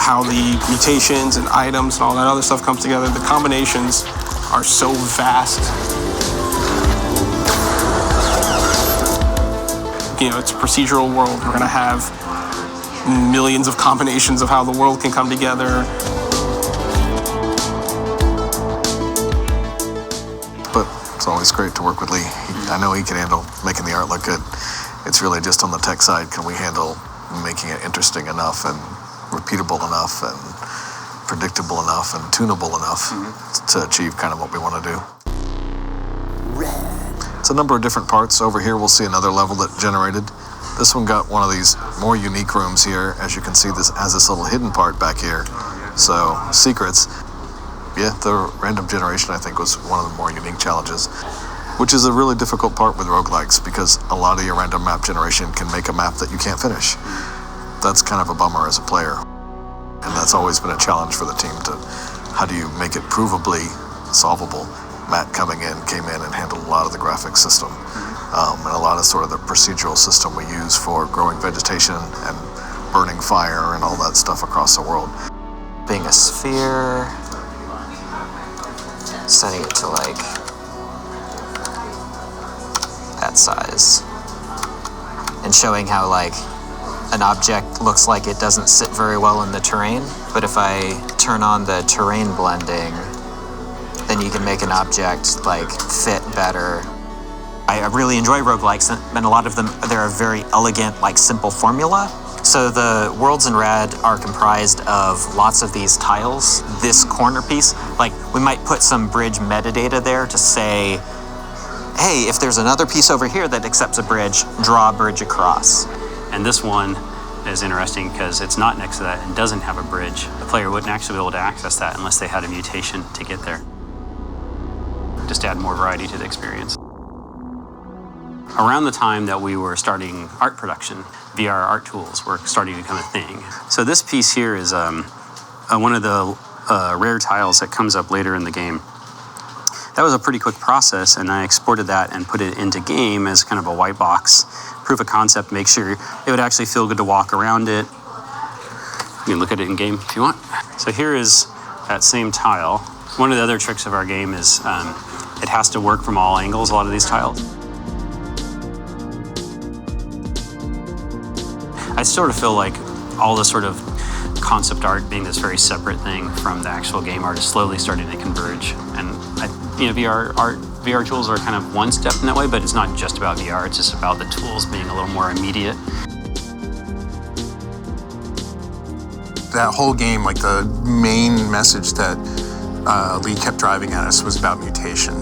how the mutations and items and all that other stuff comes together. The combinations are so vast. You know, it's a procedural world. We're gonna have millions of combinations of how the world can come together. But it's always great to work with Lee. I know he can handle making the art look good. It's really just on the tech side, can we handle making it interesting enough and repeatable enough and predictable enough and tunable enough to achieve kind of what we want to do. It's a number of different parts. Over here we'll see another level that generated. This one got one of these more unique rooms here. As you can see, this has this little hidden part back here. So, secrets. Yeah, the random generation I think was one of the more unique challenges, which is a really difficult part with roguelikes because a lot of your random map generation can make a map that you can't finish. That's kind of a bummer as a player. And that's always been a challenge for the team to, how do you make it provably solvable? Matt came in and handled a lot of the graphics system and a lot of sort of the procedural system we use for growing vegetation and burning fire and all that stuff across the world. Being a sphere, setting it to like that size, and showing how like an object looks like it doesn't sit very well in the terrain, but if I turn on the terrain blending, then you can make an object like fit better. I really enjoy roguelikes, and a lot of them, they're a very elegant, like simple formula. So the worlds in RAD are comprised of lots of these tiles. This corner piece, like we might put some bridge metadata there to say, hey, if there's another piece over here that accepts a bridge, draw a bridge across. And this one is interesting because it's not next to that and doesn't have a bridge. The player wouldn't actually be able to access that unless they had a mutation to get there. Just to add more variety to the experience. Around the time that we were starting art production, VR art tools were starting to become a thing. So this piece here is one of the rare tiles that comes up later in the game. That was a pretty quick process, and I exported that and put it into game as kind of a white box proof of concept, make sure it would actually feel good to walk around it. You can look at it in game if you want. So here is that same tile. One of the other tricks of our game is it has to work from all angles, a lot of these tiles. I sort of feel like all this sort of concept art being this very separate thing from the actual game art is slowly starting to converge. And VR tools are kind of one step in that way, but it's not just about VR, it's just about the tools being a little more immediate. That whole game, like the main message that Lee kept driving at us was about mutation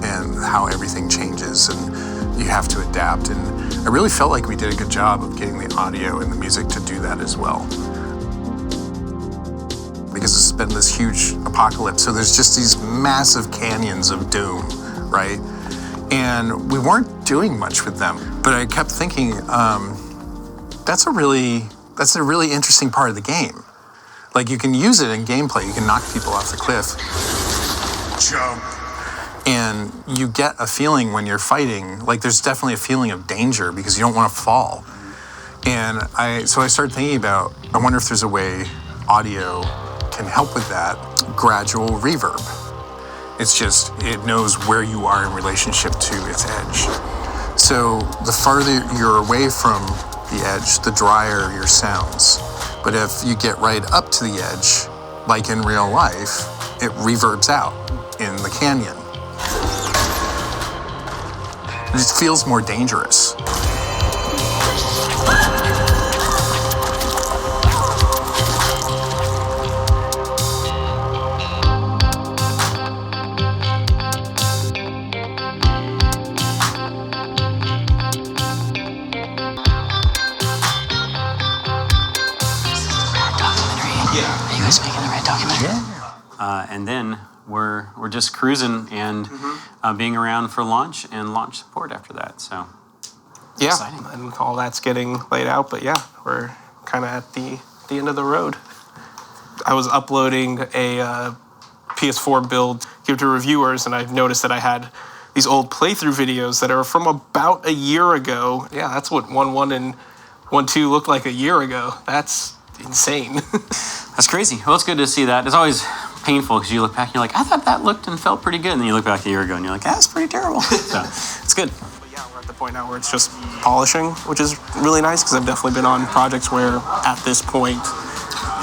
and how everything changes and you have to adapt. And I really felt like we did a good job of getting the audio and the music to do that as well. Because it's been this huge apocalypse, so there's just these massive canyons of doom, right? And we weren't doing much with them. But I kept thinking, that's a really interesting part of the game. Like you can use it in gameplay, you can knock people off the cliff. Jump. And you get a feeling when you're fighting, like there's definitely a feeling of danger because you don't want to fall. And so I started thinking about, I wonder if there's a way audio can help with that gradual reverb. It's just, it knows where you are in relationship to its edge. So the farther you're away from the edge, the drier your sounds. But if you get right up to the edge, like in real life, it reverbs out in the canyon. It just feels more dangerous. Are you guys making the RAD documentary? Yeah. And then we're just cruising and being around for launch and launch support after that. So yeah, exciting. And all that's getting laid out. But yeah, we're kind of at the end of the road. I was uploading a PS4 build to give to reviewers, and I've noticed that I had these old playthrough videos that are from about a year ago. Yeah, that's what 1.1 and 1.2 looked like a year ago. That's insane. That's crazy. Well, it's good to see that. It's always painful because you look back and you're like, I thought that looked and felt pretty good. And then you look back a year ago and you're like, that's pretty terrible. So it's good. But yeah, we're at the point now where it's just polishing, which is really nice because I've definitely been on projects where at this point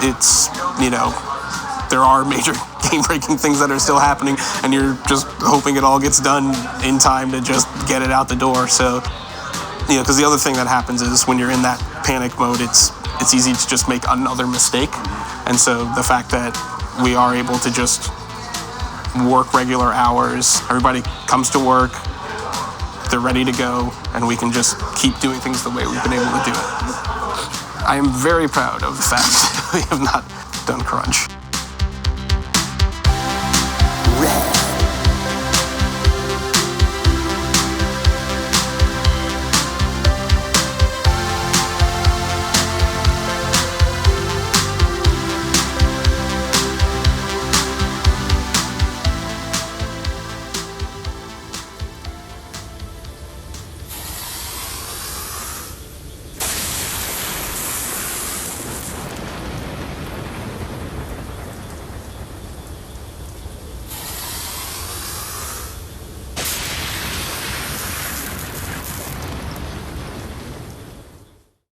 it's, you know, there are major game-breaking things that are still happening and you're just hoping it all gets done in time to just get it out the door. So, you know, because the other thing that happens is when you're in that panic mode, it's easy to just make another mistake. And so the fact that we are able to just work regular hours, everybody comes to work, they're ready to go, and we can just keep doing things the way we've been able to do it. I am very proud of the fact that we have not done crunch.